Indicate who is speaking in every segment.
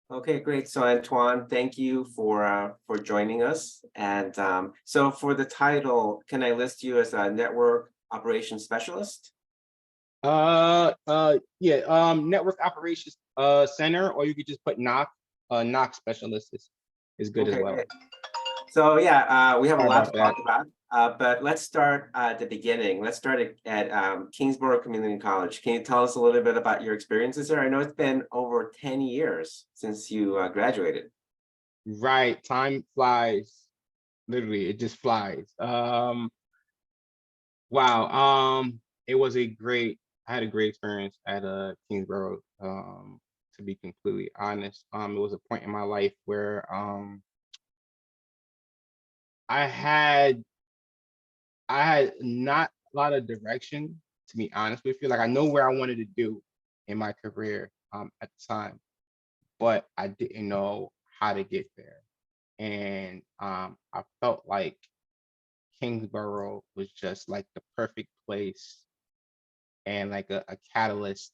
Speaker 1: Okay, great. So Antoine, thank you for joining us. And so for the title, can I list you as a network operations specialist?
Speaker 2: Yeah, network operations center, or you could just put knock specialist is good as
Speaker 1: Okay,
Speaker 2: well.
Speaker 1: great. So yeah, we have a
Speaker 2: Sorry
Speaker 1: lot to
Speaker 2: about
Speaker 1: talk
Speaker 2: that.
Speaker 1: about, but let's start at the beginning. Let's start at Kingsborough Community College. Can you tell us a little bit about your experiences there? I know it's been over 10 years since you graduated.
Speaker 2: Right, time flies. Literally, it just flies. Wow. It was a great. I had a great experience at Kingsborough. To be completely honest, it was a point in my life where I had I had not a lot of direction, to be honest with you. Like I know where I wanted to do in my career at the time, but I didn't know how to get there. And I felt like Kingsborough was just like the perfect place and like a catalyst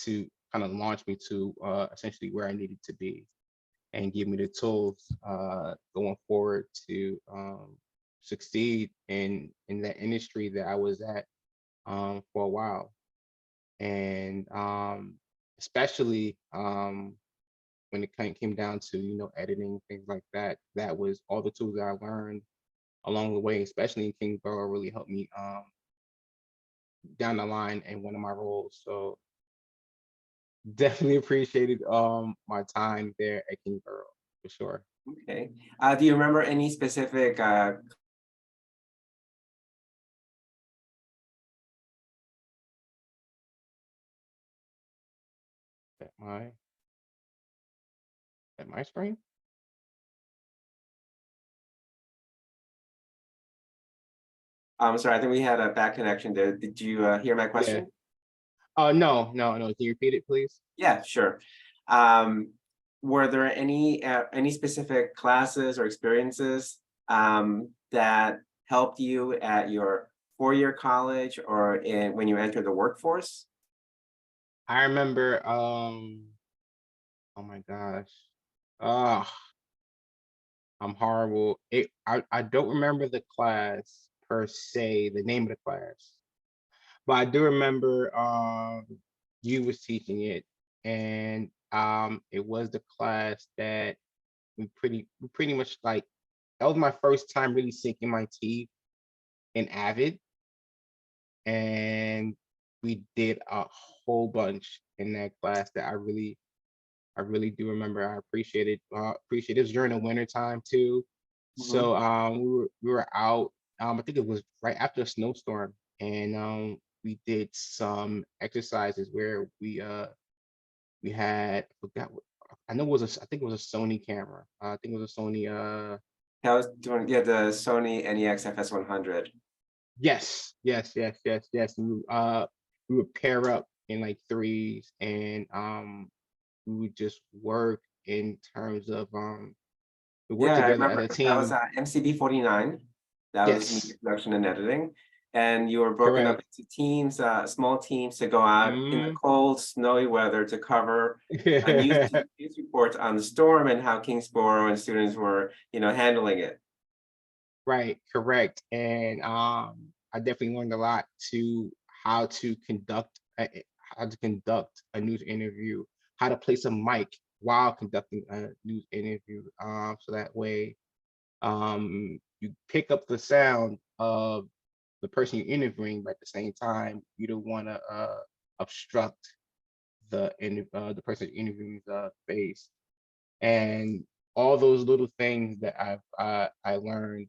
Speaker 2: to kind of launch me to essentially where I needed to be and give me the tools going forward to succeed in that industry that I was at for a while. And especially when it came down to editing things like that, that was all the tools that I learned along the way, especially in Kingsborough, really helped me down the line in one of my roles. So definitely appreciated my time there at Kingsborough for sure.
Speaker 1: Okay. Do you remember any specific
Speaker 2: At my screen.
Speaker 1: I'm sorry, I think we had a bad connection there. Did you hear my
Speaker 2: Yeah.
Speaker 1: question?
Speaker 2: No, no, no. Can you repeat it, please?
Speaker 1: Yeah, sure. Um, were there any specific classes or experiences that helped you at your four-year college or when you entered the workforce?
Speaker 2: I remember. Oh my gosh. Ah, I'm horrible. I don't remember the class per se, the name of the class, but I do remember you was teaching it, and it was the class that we pretty much like that was my first time really sinking my teeth in Avid, and we did a whole bunch in that class that I really do remember. I appreciate it. It was during the winter time too.
Speaker 1: Mhm.
Speaker 2: So we were out. I think it was right after a snowstorm, and we did some exercises where we had I forgot what I know it was I think it was a Sony camera. I think it was a Sony
Speaker 1: I was doing, yeah, the Sony NEX FS100.
Speaker 2: yes. We would pair up in like threes and we would just work in terms of we work
Speaker 1: Yeah, I
Speaker 2: together as a
Speaker 1: remember that was
Speaker 2: team.
Speaker 1: MCB 49. That was
Speaker 2: Yes,
Speaker 1: media production and editing. And you were broken up
Speaker 2: correct.
Speaker 1: into teams, small teams to go out in the
Speaker 2: Mm.
Speaker 1: cold, snowy weather to cover news reports on the storm and how Kingsborough and students were, handling it.
Speaker 2: Right, correct. And I definitely learned a lot to how to conduct how to conduct a news interview, how to place a mic while conducting a news interview. So that way you pick up the sound of the person you're interviewing, but at the same time, you don't want to obstruct the person you're interviewing's face. And all those little things that I learned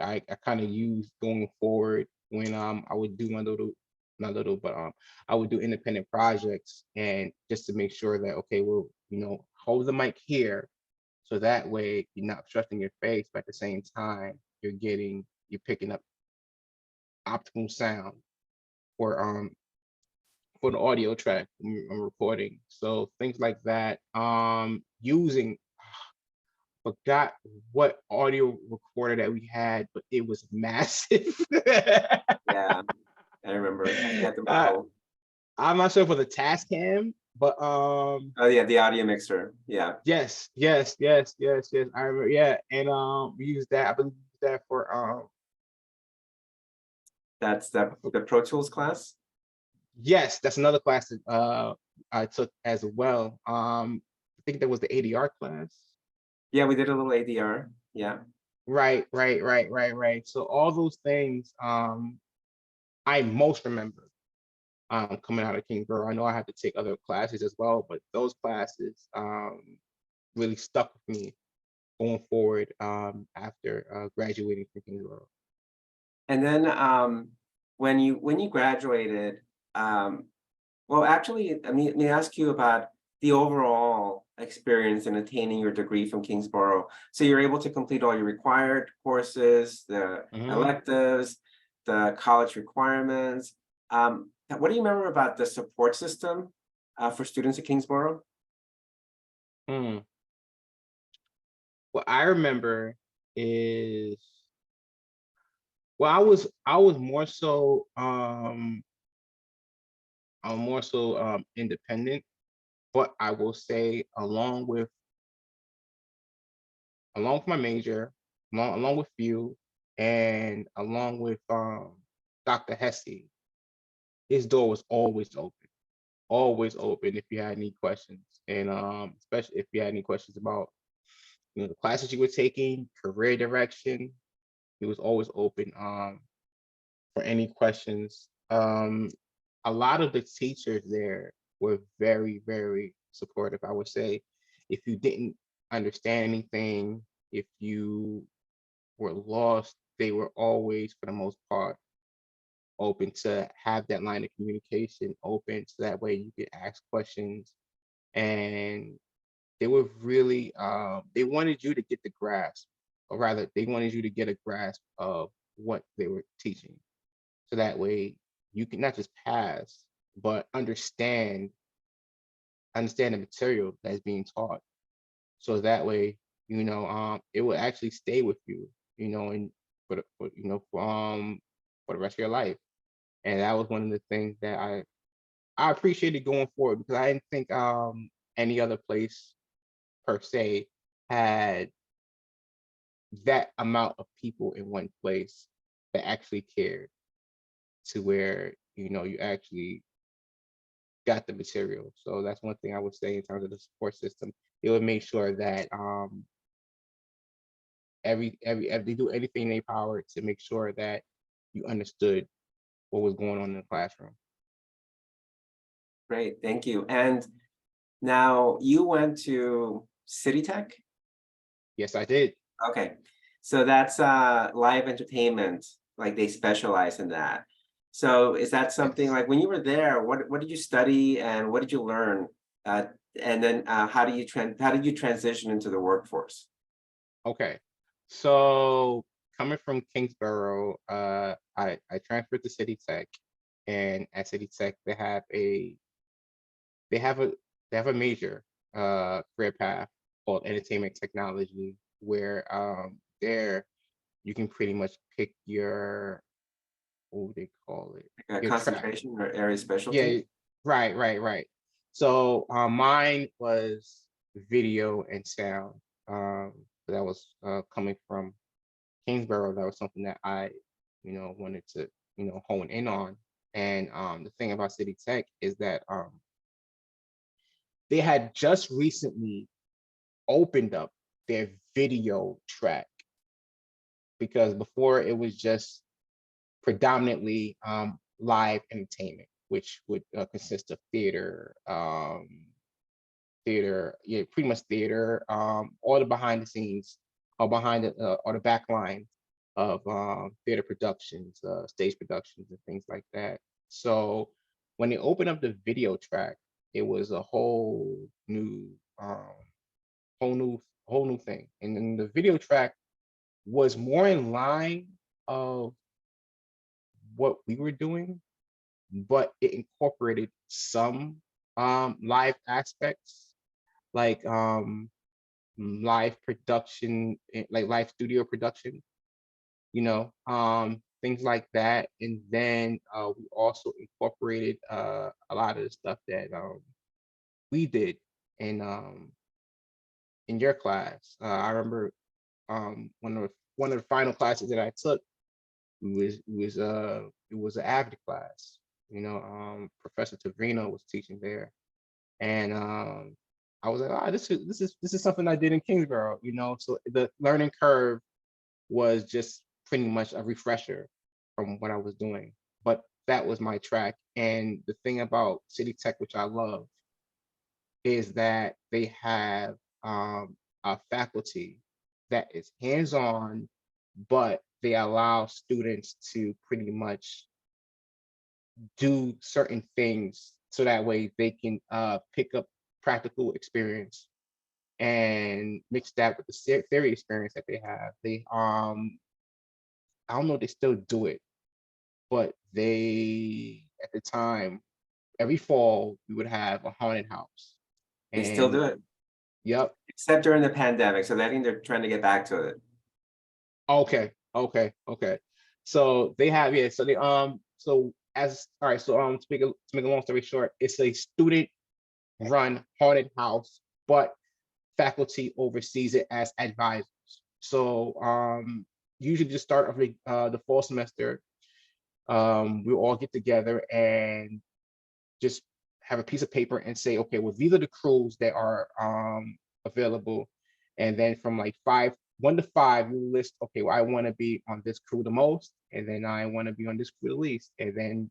Speaker 2: I kind of use going forward when I would do my little not little but I would do independent projects and just to make sure that okay well hold the mic here so that way you're not obstructing your face but at the same time you're picking up optimal sound for for the audio track when I'm recording, so things like that using forgot what audio recorder that we had, but it was massive.
Speaker 1: Yeah, I remember. I had the
Speaker 2: uh,
Speaker 1: model.
Speaker 2: I'm not sure for the Tascam. But
Speaker 1: Oh yeah, the audio mixer. Yeah,
Speaker 2: yes, yes, yes, yes, yes. I remember, yeah, and we used that. I believe we used that for
Speaker 1: that's
Speaker 2: I
Speaker 1: the Pro Tools class.
Speaker 2: yes, that's another class that I took as well. I think that was the ADR class.
Speaker 1: Yeah, we did a little ADR. Yeah.
Speaker 2: Right, right, right, right, right. So all those things I most remember coming out of Kingsborough. I know I had to take other classes as well, but those classes really stuck with me going forward after graduating from Kingsborough.
Speaker 1: And then when you graduated, um, well, actually, let me ask you about the overall experience in attaining your degree from Kingsborough. So you're able to complete all your required courses, the
Speaker 2: Hmm.
Speaker 1: electives, the college requirements. What do you remember about the support system for students at Kingsborough?
Speaker 2: Hmm. What I remember is well, I was more so independent, but I will say along with my major, along with you, and along with Dr. Hesse, his door was always open if you had any questions, and especially if you had any questions about the classes you were taking, career direction. He was always open for any questions. A lot of the teachers there were very, very supportive. I would say if you didn't understand anything, if you were lost, they were always, for the most part, open to have that line of communication open so that way you could ask questions. And they were really, they wanted you to get the grasp, or rather, they wanted you to get a grasp of what they were teaching. So that way you can not just pass, but understand the material that's being taught. So that way, it will actually stay with you, and for the rest of your life. And that was one of the things that I appreciated going forward because I didn't think any other place per se had that amount of people in one place that actually cared to where you actually got the material. So that's one thing I would say in terms of the support system. It would make sure that every they do anything in their power to make sure that you understood what was going on in the classroom.
Speaker 1: Great, thank you. And now you went to City Tech?
Speaker 2: Yes, I did.
Speaker 1: Okay, so that's live entertainment, like they specialize in that. So is that something
Speaker 2: Yes.
Speaker 1: like when you were there, what did you study and what did you learn? Uh, and then how did you transition into the workforce?
Speaker 2: Okay. So coming from Kingsborough, I transferred to City Tech, and at City Tech they have a they have a major career path called entertainment technology, where there you can pretty much pick your what would they call it, your track.
Speaker 1: Concentration or area specialty?
Speaker 2: Yeah, right, right, right. So mine was video and sound. That was coming from Kingsborough. That was something that I, wanted to, hone in on. And the thing about City Tech is that they had just recently opened up their video track because before it was just predominantly live entertainment, which would consist of yeah, pretty much theater, all the behind the scenes, or the back line of theater productions, stage productions, and things like that. So when they opened up the video track, it was a um, whole new, whole new thing. And then the video track was more in line of what we were doing, but it incorporated some live aspects like live production, like live studio production, things like that. And then we also incorporated a lot of the stuff that we did in in your class. I remember one of the final classes that I took it was an Avid class. You know, Professor Tavrino was teaching there, and I was like, ah, this is something I did in Kingsborough. You know, so the learning curve was just pretty much a refresher from what I was doing. But that was my track. And the thing about City Tech, which I love, is that they have a faculty that is hands-on, but they allow students to pretty much do certain things so that way they can pick up practical experience and mix that with the theory experience that they have. They I don't know if they still do it, but they at the time every fall we would have a haunted house.
Speaker 1: They still
Speaker 2: And
Speaker 1: do it,
Speaker 2: yep.
Speaker 1: except during the pandemic. So I think they're trying to get back to it.
Speaker 2: Okay, okay. So they have, yeah, so they so as all right, so to make a long story short, it's a student run haunted house, but faculty oversees it as advisors. So usually the start of the fall semester, we all get together and just have a piece of paper and say, okay, well, these are the crews that are available. And then from like 1 to 5, you list, okay, well, I want to be on this crew the most, and then I want to be on this crew the least. And then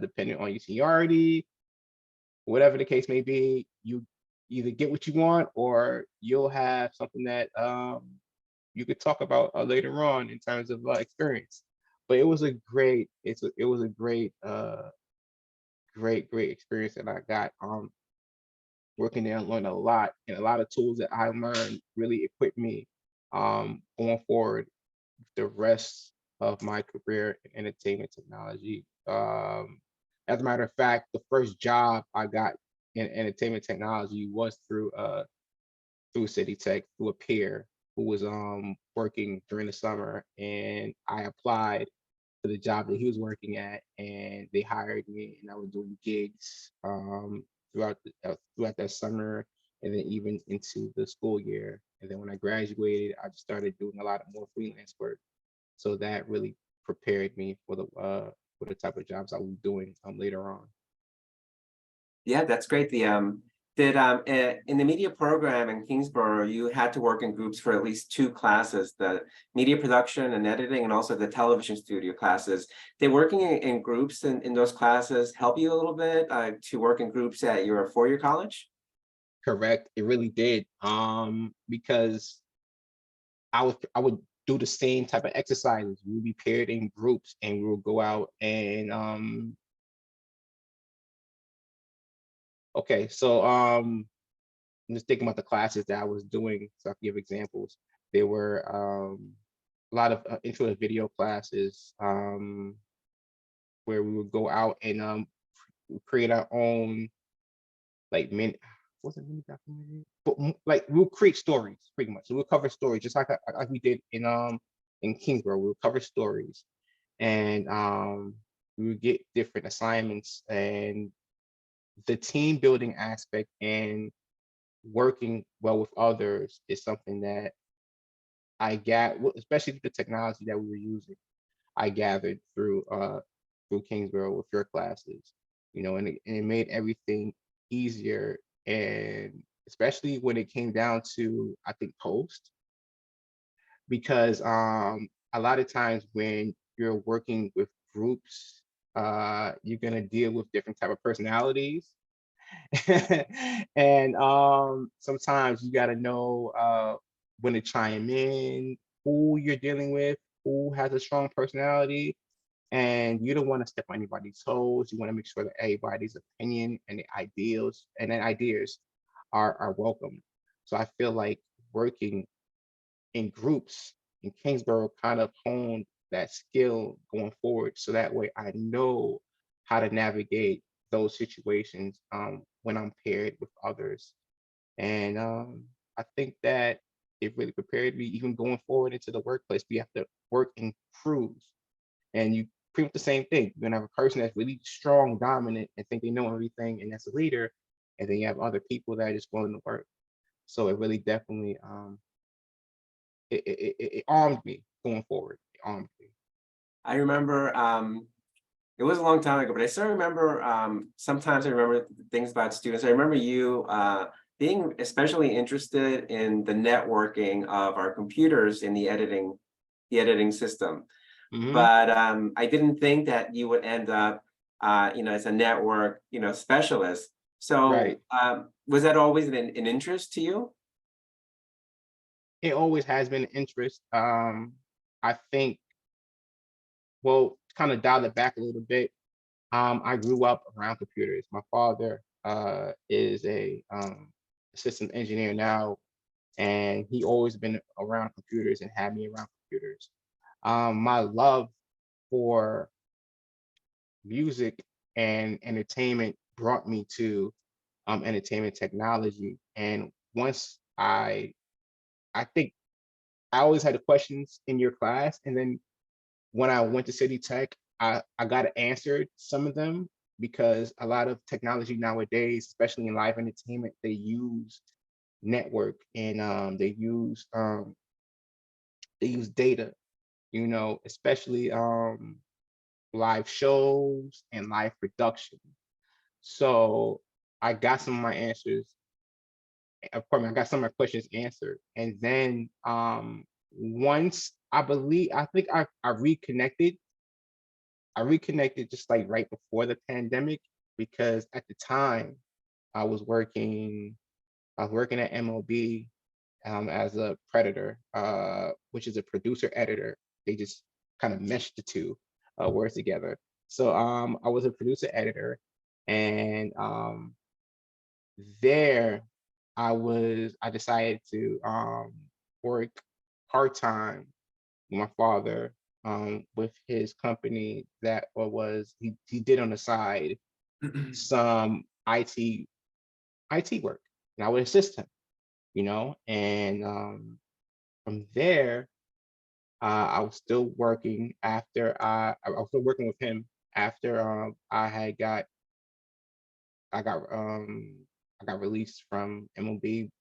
Speaker 2: depending on your seniority, whatever the case may be, you either get what you want or you'll have something that you could talk about later on in terms of experience. But it was a great, it was a great, great experience that I got working there. I learned a lot, and a lot of tools that I learned really equipped me going forward the rest of my career in entertainment technology. As a matter of fact, the first job I got in entertainment technology was through City Tech, through a peer who was working during the summer, and I applied for the job that he was working at, and they hired me, and I was doing gigs throughout that summer, and then even into the school year. And then when I graduated, I just started doing a lot of more freelance work. So that really prepared me for the type of jobs I was doing later on.
Speaker 1: Yeah, that's great. In the media program in Kingsborough, you had to work in groups for at least two classes, the media production and editing, and also the television studio classes. Did working in groups in those classes help you a little bit to work in groups at your four-year college?
Speaker 2: Correct. It really did. Because I would do the same type of exercises. We would be paired in groups and we would go out and okay, so I'm just thinking about the classes that I was doing, so I can give examples. There were a lot of intro to video classes where we would go out and create our own like mini was it mini documentary? But like we'll create stories pretty much. So we'll cover stories just like we did in Kingsborough. We'll cover stories and we would get different assignments, and the team building aspect and working well with others is something that I got, especially the technology that we were using. I gathered through Kingsborough with your classes, you know, and it made everything easier, and especially when it came down to I think post, because a lot of times when you're working with groups, you're gonna deal with different type of personalities. And sometimes you got to know when to chime in, who you're dealing with, who has a strong personality, and you don't want to step on anybody's toes. You want to make sure that everybody's opinion and the ideals and the ideas are welcome. So I feel like working in groups in Kingsborough kind of honed that skill going forward. So that way I know how to navigate those situations when I'm paired with others. And I think that it really prepared me even going forward into the workplace. We have to work in crews, and you pretty much the same thing. You're gonna have a person that's really strong, dominant, and think they know everything, and that's a leader. and then you have other people that are just willing to work. So it really definitely it armed me going forward. It armed me.
Speaker 1: I remember, it was a long time ago, but I still remember, sometimes I remember things about students. I remember you, being especially interested in the networking of our computers in the editing system.
Speaker 2: Hmm.
Speaker 1: But, I didn't think that you would end up, as a network, specialist.
Speaker 2: Right.
Speaker 1: So, was that always an interest to you?
Speaker 2: It always has been an interest. I think, well, kind of dial it back a little bit. I grew up around computers. My father is a system engineer now, and he always been around computers and had me around computers. My love for music and entertainment brought me to entertainment technology. And once I think I always had the questions in your class, and then when I went to City Tech, I got answered some of them because a lot of technology nowadays, especially in live entertainment, they use network and they use data, especially live shows and live production. So I got some of my answers, of course, I got some of my questions answered. And then once I think I reconnected just like right before the pandemic because at the time I was working I was working at MLB as a predator, which is a producer editor. They just kind of meshed the two words together. So I was a producer editor, and there I decided to work part time with my father with his company that was he did on the side some IT work, and I would assist him, and from there I was still working after I was still working with him after I got I got released from MLB,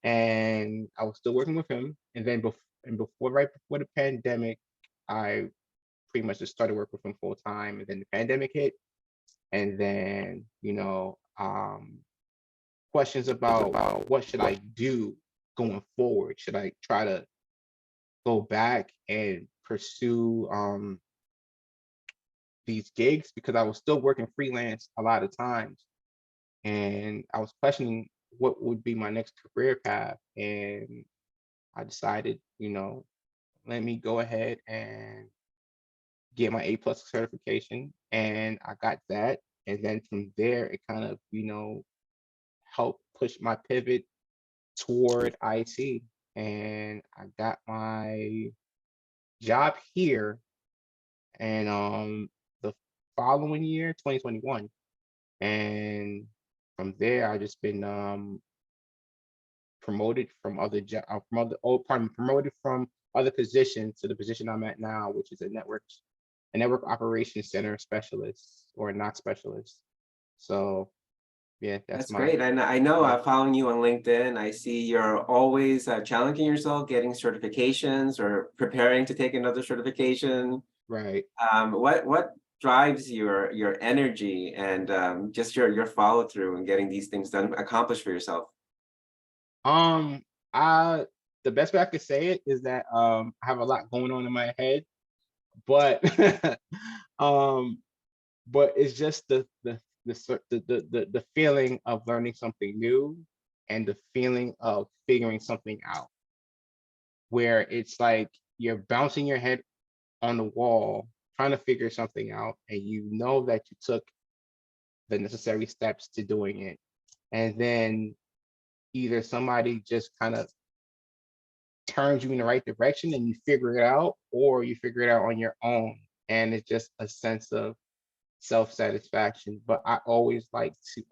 Speaker 2: and I was still working with him. And then before right before the pandemic, I pretty much just started working with him full time. And then the pandemic hit, and then questions about what should I do going forward? Should I try to go back and pursue these gigs because I was still working freelance a lot of times, and I was questioning what would be my next career path. And I decided, let me go ahead and get my A+ certification, and I got that. And then from there, it kind of, helped push my pivot toward IT. And I got my job here, and the following year, 2021. And from there, I just been promoted from other job from other oh pardon me, promoted from other positions to the position I'm at now, which is a network operations center specialist or not specialist. So yeah, that's
Speaker 1: That's
Speaker 2: my
Speaker 1: great. And I know,
Speaker 2: yeah,
Speaker 1: following you on LinkedIn, I see you're always challenging yourself, getting certifications or preparing to take another certification.
Speaker 2: right.
Speaker 1: What drives your energy and just your follow through and getting these things done, accomplished for yourself?
Speaker 2: Um, I the best way I could say it is that I have a lot going on in my head, but um, but it's just the feeling of learning something new and the feeling of figuring something out, where it's like you're bouncing your head on the wall trying to figure something out, and you know that you took the necessary steps to doing it, and then either somebody just kind of turns you in the right direction and you figure it out, or you figure it out on your own, and it's just a sense of self-satisfaction. But I always like to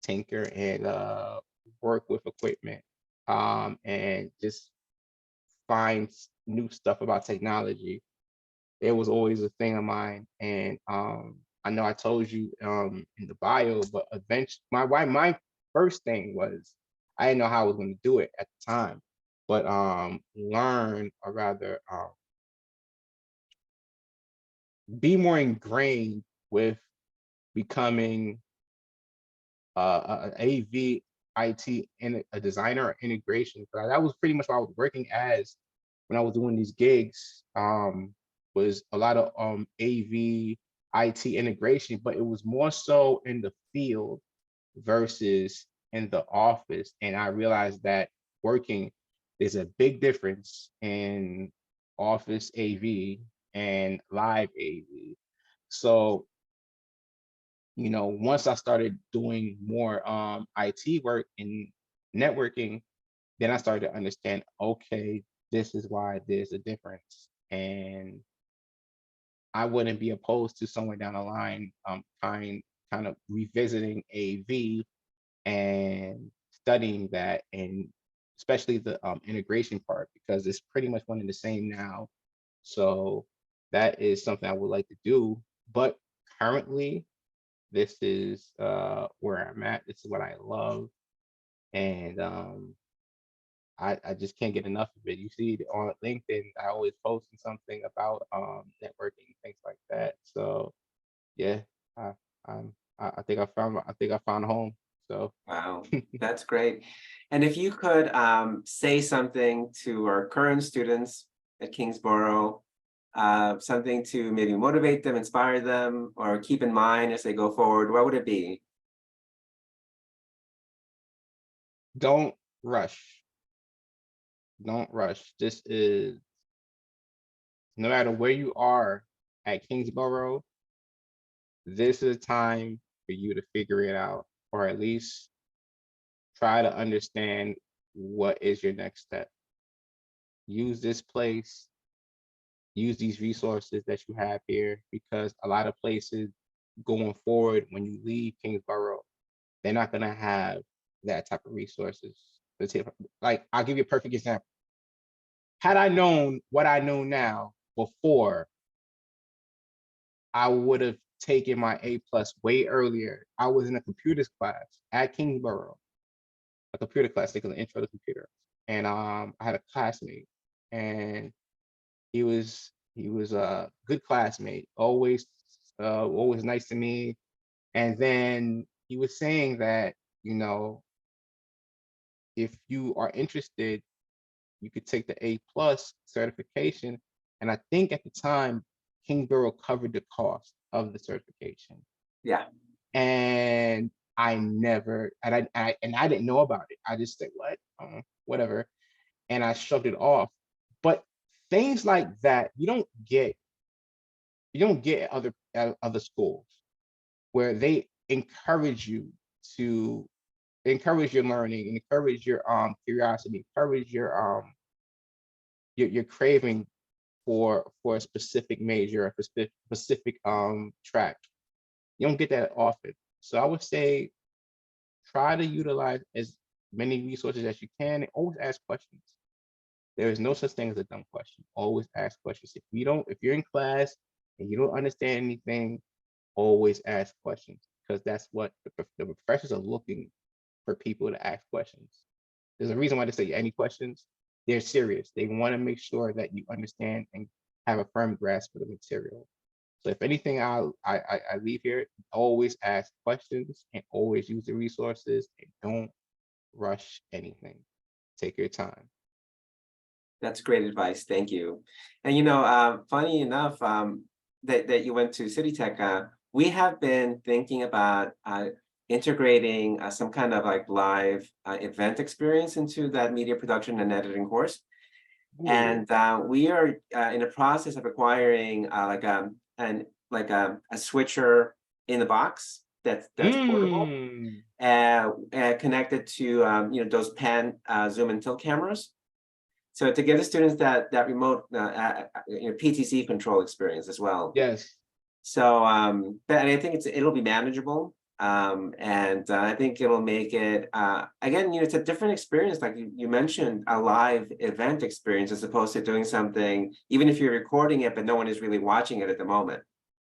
Speaker 2: tinker and work with equipment, and just find new stuff about technology. It was always a thing of mine, and I know I told you in the bio, but eventually my first thing was I didn't know how I was going to do it at the time, but learn or rather be more ingrained with becoming AV IT and a designer or integration. But that was pretty much what I was working as when I was doing these gigs. Was a lot of AV IT integration, but it was more so in the field versus in the office. And I realized that working there's a big difference in office AV and live AV. So once I started doing more IT work and networking, then I started to understand, okay, this is why there's a difference. And I wouldn't be opposed to somewhere down the line, kind of revisiting AV and studying that, and especially the integration part, because it's pretty much one and the same now. So that is something I would like to do. But currently, this is where I'm at. This is what I love, and I just can't get enough of it. You see it on LinkedIn, I always posting something about networking and things like that. So yeah, I I think I found a home. So
Speaker 1: Wow, that's great. And if you could say something to our current students at Kingsborough, something to maybe motivate them, inspire them, or keep in mind as they go forward, what would it be?
Speaker 2: don't rush. Don't rush. This is no matter where you are at Kingsborough, this is a time for you to figure it out, or at least try to understand what is your next step. Use this place, use these resources that you have here, because a lot of places going forward, when you leave Kingsborough, they're not going to have that type of resources. Like, I'll give you a perfect example. Had I known what I know now before, I would have taken my A+ way earlier. I was in a computers class at Kingsborough, a computer class, taking the intro to computers. And I had a classmate, and he was a good classmate, always nice to me. And then he was saying that, you know, if you are interested, you could take the A+ certification. And I think at the time, Kingsborough covered the cost of the certification.
Speaker 1: Yeah,
Speaker 2: And I never, and I didn't know about it. I just said, what? Whatever. And I shrugged it off. But things like that, you don't get at other schools, where they to encourage your learning, encourage your curiosity, encourage your craving for a specific major, a specific track. You don't get that often. So I would say try to utilize as many resources as you can, and always ask questions. There is no such thing as a dumb question. Always ask questions. If you're in class and you don't understand anything, always ask questions, because that's what the professors are looking for, people to ask questions. There's a reason why they say any questions. They're serious. They want to make sure that you understand and have a firm grasp of the material. So if anything, I leave here, always ask questions and always use the resources, and don't rush anything. Take your time.
Speaker 1: that's great advice. Thank you. And funny enough, that you went to City Tech, we have been thinking about integrating some kind of like live event experience into that media production and editing course.
Speaker 2: Ooh.
Speaker 1: And we are in the process of acquiring a switcher in the box that's portable,
Speaker 2: Mm.
Speaker 1: connected to those pan zoom and tilt cameras. So to give the students that remote PTC control experience as well.
Speaker 2: Yes.
Speaker 1: So and I think it'll be manageable. And I think it'll make it again, it's a different experience, like you mentioned, a live event experience, as opposed to doing something, even if you're recording it, but no one is really watching it at the moment.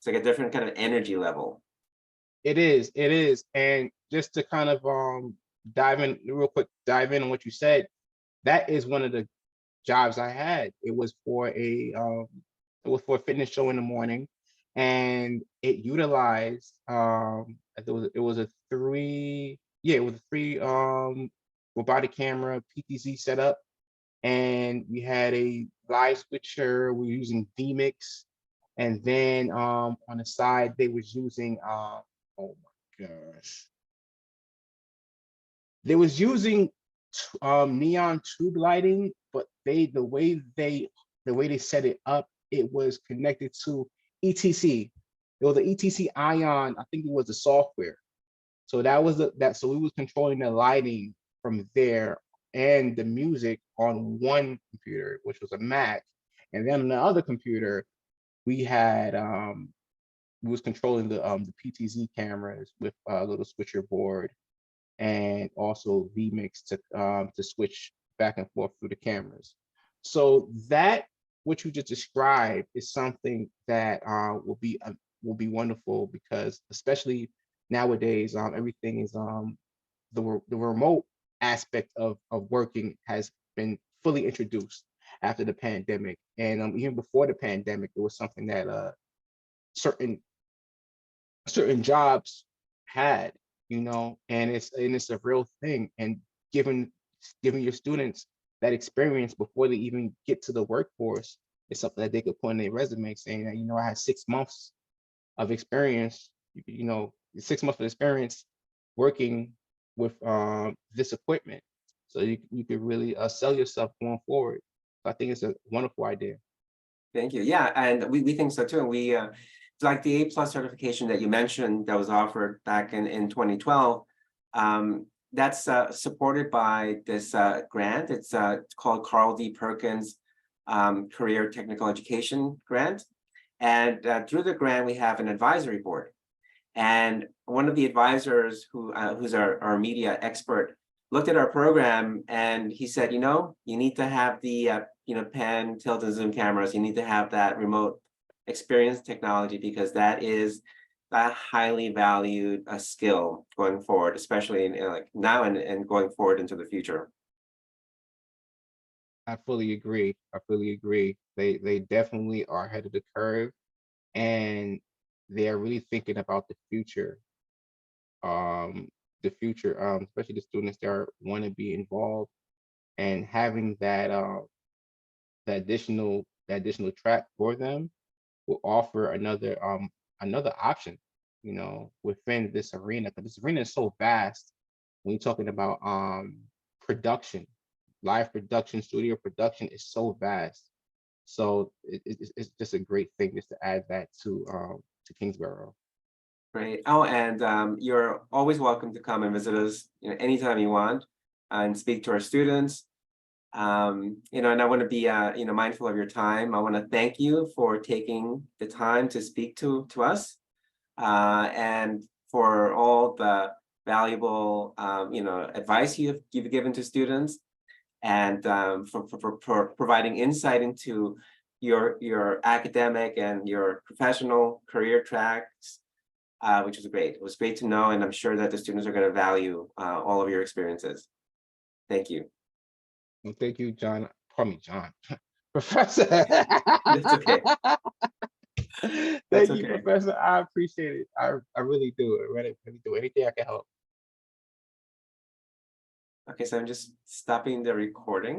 Speaker 1: It's like a different kind of energy level.
Speaker 2: It is. And just to kind of dive in real quick, dive in on what you said, that is one of the jobs I had. It was for a fitness show in the morning, and it utilized it was a three robotic camera PTZ setup, and we had a live switcher. We were using vmix, and then on the side they was using oh my gosh, they was using neon tube lighting, but the way they set it up, it was connected to etc. It was the etc ion. I think it was the software. So that was so we was controlling the lighting from there and the music on one computer, which was a Mac. And then on the other computer, we had we was controlling the PTZ cameras with a little switcher board, and also vmix to switch back and forth through the cameras. So that what you just described is something that will be wonderful, because especially nowadays, everything is the remote aspect of working has been fully introduced after the pandemic. And even before the pandemic, it was something that certain certain jobs had, you know, and it's a real thing. And giving your students that experience before they even get to the workforce is something that they could put in their resume, saying that, you know, I had 6 months of experience, you know, 6 months of experience working with this equipment. So you could really sell yourself going forward. So I think it's a wonderful idea.
Speaker 1: Thank you. Yeah, and we think so too. And we like the A+ certification that you mentioned that was offered back in 2012. That's supported by this grant. It's called Carl D. Perkins Career Technical Education Grant. And through the grant, we have an advisory board. And one of the advisors who's our media expert looked at our program, and he said, you know, you need to have the pan, tilt, and zoom cameras. You need to have that remote experience technology, because that is a highly valued skill going forward, especially in like now and going forward into the future.
Speaker 2: I fully agree. I fully agree. They definitely are ahead of the curve, and they're really thinking about um, especially the students that want to be involved, and having that additional track for them will offer another option, you know, within this arena, because this arena is so vast when you're talking about production, live production, studio production is so vast. So it's just a great thing just to add that to Kingsborough.
Speaker 1: Great. Oh, and you're always welcome to come and visit us, you know, anytime you want, and speak to our students. You know, and I want to be you know, mindful of your time. I want to thank you for taking the time to speak to us, and for all the valuable you know, advice you've given to students, and for providing insight into your academic and your professional career tracks, which was great. It was great to know, and I'm sure that the students are going to value all of your experiences. Thank you.
Speaker 2: Well, thank you, John. Call me John. Professor.
Speaker 1: That's okay. That's
Speaker 2: Thank you,
Speaker 1: okay.
Speaker 2: Professor. I appreciate it. I really do. I really do. Anything I can help.
Speaker 1: Okay, so I'm just stopping the recording.